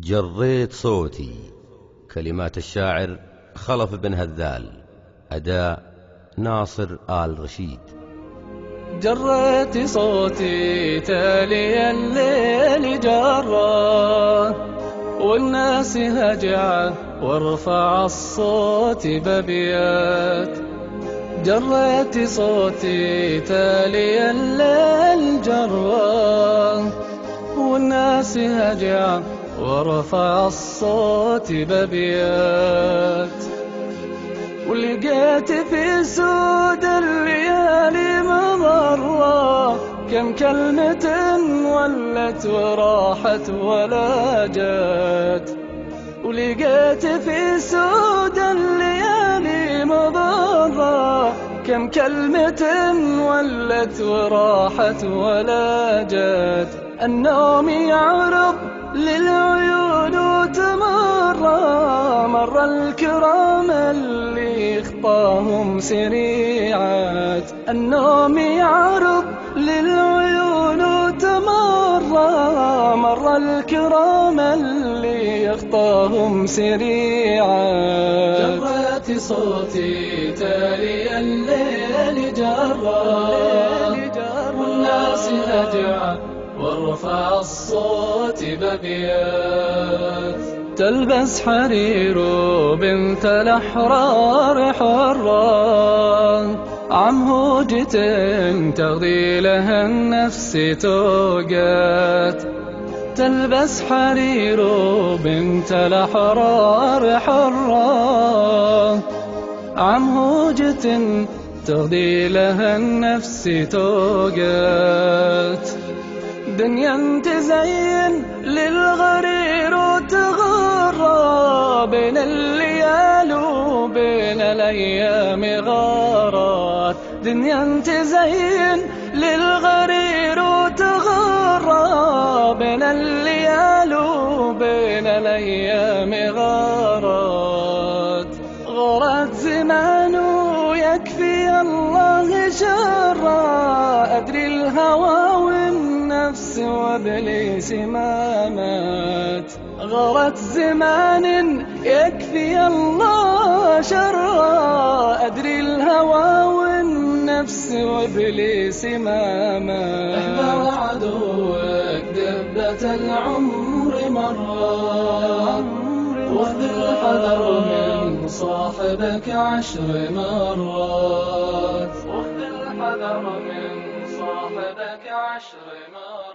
جريت صوتي. كلمات الشاعر خلف بن هذال. أداء ناصر آل رشيد. جريت صوتي تالي الليل جرى والناس هجعة وارفع الصوت بأبيات. جريت صوتي تالي الليل جرى والناس هجعة وارفع الصوت بأبيات. ولقيت في سود الليالي مضرة كم كلمة ولت وراحت ولا جات. ولقيت في سود الليالي مضرة كم كلمة ولت وراحت ولا جات. النوم يعرض للعيون وتمر مر الكرام اللي خطاهم سريعات. النوم يعرض للعيون وتمر مر الكرام اللي خطاهم سريعات. جريت صوتي تالي الليل جرى والناس هجعة وارفع الصوت بأبيات. تلبس حرير بنت الأحرار حرة عم هوجة تغذي لها النفس توقات. تلبس حرير بنت الأحرار حرة عم هوجة تغذي لها النفس توقات. دنيا تزين للغرير وتغرى بين الليالي وبين الأيام غارات. دنيا تزين للغرير وتغرى بين الليالي وبين الأيام غارات. غارت زمان ويكفي الله شرا أدري الهوى والنفس وابليس ما مات. غارت زمان يكفي الله شرا أدري الهوى والنفس وابليس ما مات. احذر عدوك دبة العمر مرة وخذ الحذر من صاحبك 10 مرات. وخذ الحذر من صاحبك 10 مرات.